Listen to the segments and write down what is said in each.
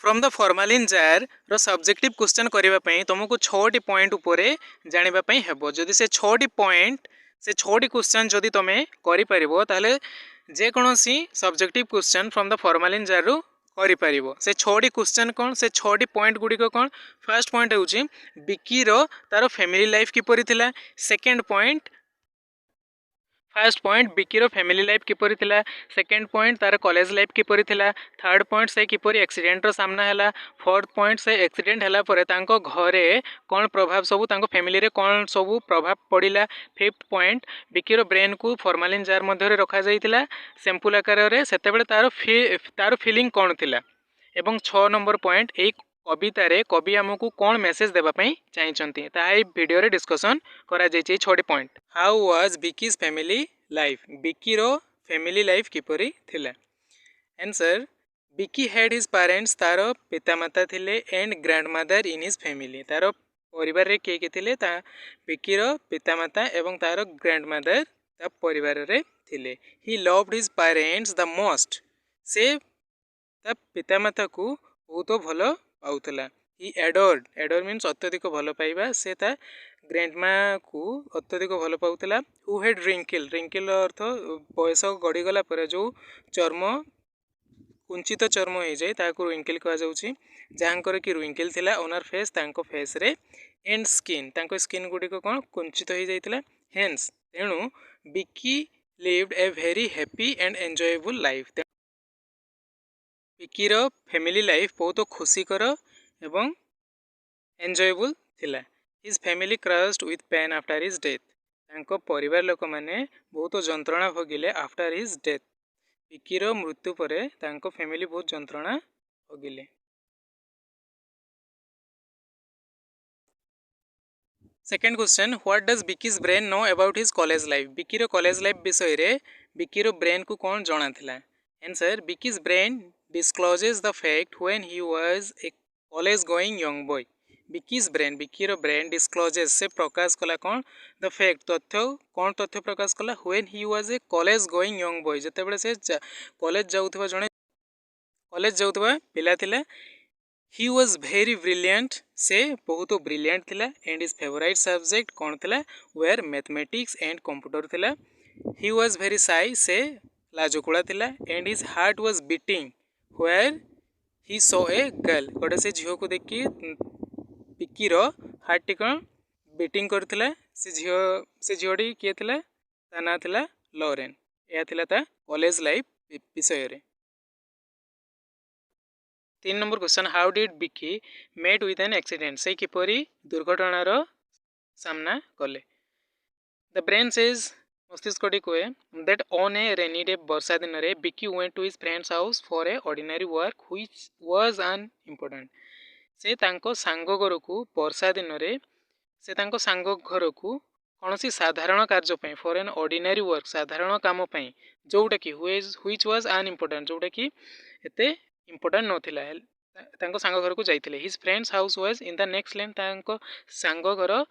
From the formalin jar रो subjective question करबा पई तुमको 6टी पॉइंट उपरे जानिबा पई हेबो जदि से 6टी पॉइंट से 6टी क्वेश्चन जदि तमे करि परिबो ताले जे कोनोसी subjective question from the formalin jar रो करि परिबो से 6टी क्वेश्चन कोन से 6टी पॉइंट गुडी को कोन फर्स्ट पॉइंट होउची बिकी रो तारो फैमिली लाइफ किपरि थिला सेकंड पॉइंट फर्स्ट पॉइंट बिकीर फैमिली लाइफ किपरि थिला सेकंड पॉइंट तार कॉलेज लाइफ किपरि थिला थर्ड पॉइंट से किपरि एक्सीडेंट रो सामना हैला फोर्थ पॉइंट से एक्सीडेंट हैला परे तांको घरे कोन प्रभाव सबु तांको फैमिली रे कोन सबु प्रभाव पड़िला फिफ्थ पॉइंट बिकीर ब्रेन को फॉर्मालिन जार मध्य रे रखा जाइतिला सैंपल आकार रे सेतेबेले तार फीलिंग कोन थिला एवं 6 नंबर पॉइंट एक कवितारे कवि आमको कौन मेसेज देवाई चाहिए ताई वीडियो रे डिस्कसन करा जाइए 6टी point. How was Biki's family life Biki रो फैमिली लाइफ किपरि थिला आंसर बिकी हैड हिज पेरेंट्स तार पितामाता थिले and grandmother in his family तार परिवार रे के थिले ता बिकी रो पितामाता एवं तार ग्रैंडमदर ता परिवार रे थिले he loved his parents the most से ता पितामाता को बहुत भल पाउला हि एडोर मीन्स अत्यधिक भल पाइबा से ता ग्रैंडमा को अत्यधिक भल पाउला हु हैड रिंकिल अर्थ बयस गड़ीगला पर जो चर्म कुंचित चर्म हो जाए ताकू रिंकिल कह जाउछि जहाँकर कि रिंकिल थिला ओनर फेस तांको फेस रे एंड स्किन तांको स्किन गुडी को कोन कुंचित हो जाइतिला हेंस तेणु Biki lived a very happy and enjoyable life बिकीर फैमिली लाइफ बहुत खुशीकर एवं एन्जॉयबल थिला his family crushed with pain after his death तांको परिवार लोक माने बहुत जंत्रणा भोगिले आफ्टर हिज डेथ बिकीर मृत्यु परे तांको फैमिली बहुत जंत्रणा भोगिले। Second question what does Biki's brain know about his college life बिकीर कॉलेज लाइफ विषय रे बिकीर ब्रेन को कौन जଣା थिला answer Biki's brain discloses the fact when he was a college going young boy बिकीज brain discloses से प्रकाश कला कौन द फैक्ट तथ्य कौन तथ्य प्रकाश कला when he was a college going young boy जेतेबेले से कॉलेज जाउथबा जणे कॉलेज जाउथबा पिला थिला he was very brilliant से बहुत ब्रिलियंट थिला and his favorite subject कौन थिला were mathematics and computer थिला he was very shy से लाजुकुड़ा थिला and his heart was beating where he saw a girl गोटे से झील को देखी बिकीर हार्ट टी कौन बीटिंग करथिला से झीलटी किए थिला ता ना थिला लॉरेन या थिला ता कॉलेज लाइफ विषय रे। 3 नंबर क्वेश्चन हाउ डिड बिकी मेट विथ एन एक्सीडेंट से किपरि दुर्घटनार सामना कले द ब्रेन सेज मस्तिष्क कहे that on a rainy day वर्षा दिन में Biki went to his friends house for a ordinary work which was unimportant से तांको सांग घर को वर्षा दिन में से तांको सांग घर को कौन सी साधारण कार्य फॉर एन ऑर्डिनरी वर्क साधारण काम जोटा कि व्हिच वाज अन इम्पोर्टेंट जोटा कि एते इम्पोर्टेंट नथिला तांको सांग घर को जाइतिले his friends house was in the next lane तांको सांग घर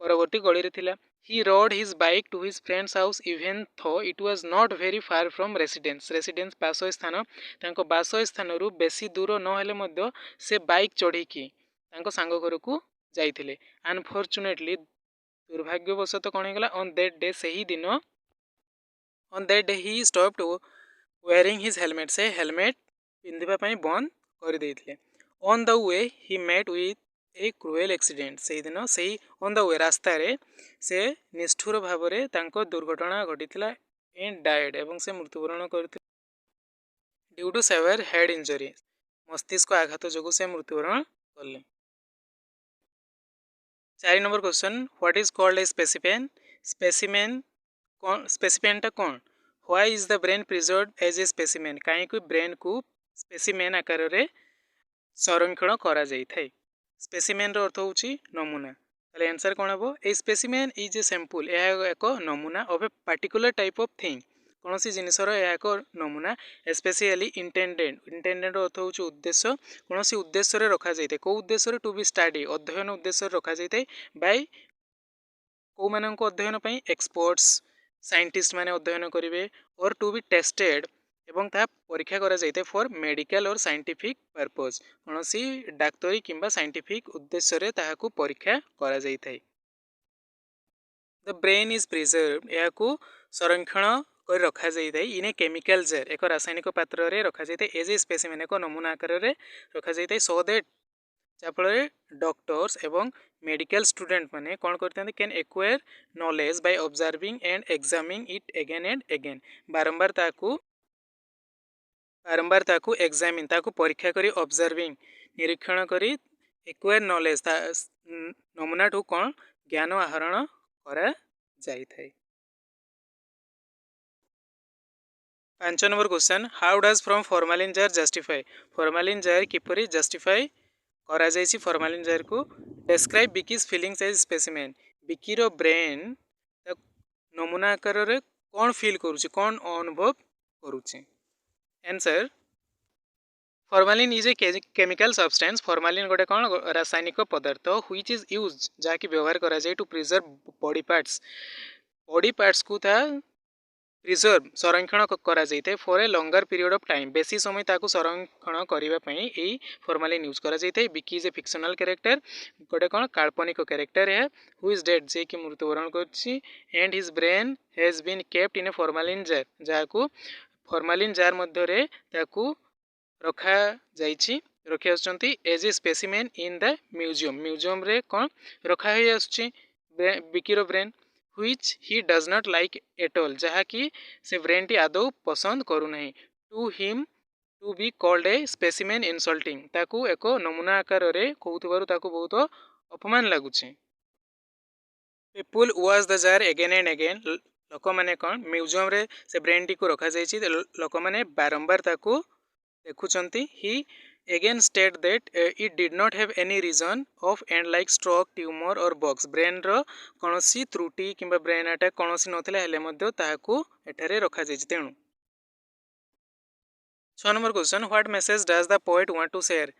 परवर्ती गली रे थिला he rode his bike to his friend's house even though it was not very far from residence बास स्थान तांको बास स्थान रु बेसी दूर न हेले मध्य से बाइक चढ़ी की तांको सांग घर को जाइथिले अनफॉर्चुनेटली दुर्भाग्यवशत कौन होगा ऑन दैट डे से ही दिन on that day he stopped wearing his helmet से हेलमेट पिंधिबा बंद कर देइथिले on the way he met with a cruel accident से दिन से ऑन द वे रास्ता रे से निष्ठुर भाव में तांको दुर्घटना घटीला एंड डाएड एवं से मृत्युवरण करथिले due to severe head injury मस्तिष्क आघात जोगु से मृत्युवरण कले। 4 number question what is called a specimen टा कौन why is the brain preserved as a specimen कहीं ब्रेन को स्पेसिमेन आकार रे संरक्षण करा जाई थाए स्पेसिमेन रो अर्थ होची नमूना ताले आंसर कोन हबो ए स्पेसिमेन इज ए सैंपल यह एक नमूना of a particular type of thing कौन सी जिनसर यह एक नमूना स्पेशली इंटेंडेड अर्थ होची उद्देश्य कौन सी उद्देश्य रे रखा जाइते को उद्देश्य टू बी स्टडी अध्ययन उद्देश्य रखा जाइते बाय को मानक अध्ययन पई एक्सपर्ट्स साइंटिस्ट माने अध्ययन करिवे और टू बी टेस्टेड एवं ता परीक्षा करा जाइते फॉर मेडिकल और साइंटिफिक पर्पज कौन सी डाक्तरी किंबा साइंटिफिक उद्देश्य रे ताहाकू परीक्षा करा जाइते। द ब्रेन इज प्रिजर्व या संरक्षण कर रखा जाइए इन ए केमिकल जार एक रासायनिक पात्र रे रखा जाइए एज ए स्पेसिमेन एक नमूना आकार रे रखा जाइए सो दैट जहाँफल डॉक्टर्स एवं मेडिकल स्टूडेंट माने कौन करते हैं can acquire knowledge by observing and examining it again and again बारंबार ताकू एग्जामिन ताकू परीक्षा करी ऑब्जर्विंग निरीक्षण करी एक्वायर नॉलेज नमूना ठू कौन ज्ञान आहरण करा जाई थाई। 5 number question how does from formalin jar justify formalin jar किपरि जस्टिफाई करा जाइछि फॉर्मालिन जार को describe Biki's feelings as specimen Biki रो ब्रेन नमूना आकार रे कौन फील करूछि कौन अनुभव करूछि। Answer formalin is a chemical substance formalin गोटे कौन रासायनिक पदार्थ व्हिच इज यूज जहाँकि व्यवहार करा जाए टू प्रिजर्व बॉडी पार्ट्स को था प्रिजर्व संरक्षण करा जाइते for a longer period of time बेसी समय ताकू संरक्षण करबा पई एई फॉर्मालिन यूज करा जाइते। बिकी इज ए फिक्शनल कैरेक्टर गोटे कौन काल्पनिक कैरेक्टर है हु इज डेड जे कि मृत्युवरण करछि and his brain has been kept in a formalin jar जहाँकू फॉर्मालिन जार मध्य रे ताकू रखा जाइछि रखी आछंती as a specimen in the museum रे कौन रखा होई आछछि बिकीरो brain which he does not like at all जहाँकि से ब्रेन टी आदौ पसंद करू नहीं to him to be called a specimen insulting ताकू एक नमूना आकार रे कहउथबारु ताकू बहुत अपमान लागुछि। People was the jar again and again लोक माने कौन म्यूजियम रे से ब्रेन टी को रखा जाइछि लोक माने बारंबार ताकू देखुचंती ही again state that it did not have any reason of end like stroke tumor or box brain रो कौनसी त्रुटि किंबा ब्रेन अटैक कौनसी नथिला हेले मध्य ताहाकू एठारे रखा जाइछि तेणु। 6 number question what message does the poet want to share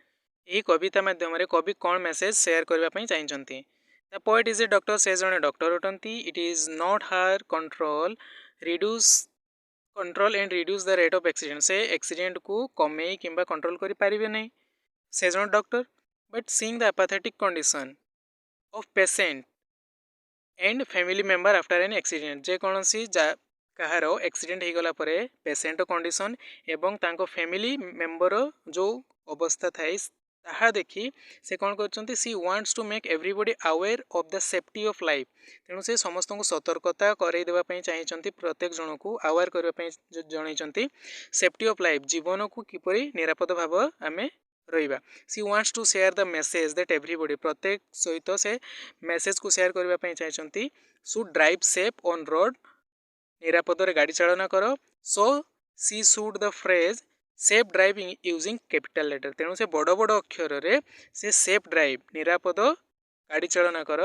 एही कविता माध्यम रे कवि कौन मेसेज शेयर करबा पई चाहिचंती। The poet is a doctor से जने डॉक्टर होटंती it is not her control and reduce the rate of accident से एक्सीडेंट को कमे किंबा कंट्रोल करि पारिबे नहीं से जन doctor but seeing the apathetic condition of patient and family member after an accident जे कौन सी कहार एक्सीडेंट हो गला परे पेशेंट कंडीशन एवं तांको फैमिली मेंबर जो अवस्था थाए ताहा देखी से कौन करचंती she wants to make everybody aware of the safety of life तेणु से समस्त को सतर्कता करई देबा पई चाहिचंती प्रत्येक जन को अवेयर करबा पई जणैचंती सेफ्टी ऑफ लाइफ जीवन को किपरि निरापद भाव आमे रहिबा। She wants to share the message that everybody प्रत्येक सहित से मेसेज को शेयर करबा पई चाहिचंती should drive safe on road निरापद रे गाड़ी चालना करो so she should the phrase safe driving using capital letter तेणु से बड़ बड़ अक्षर रे से सेफ ड्राइव निरापद गाड़ी चालना कर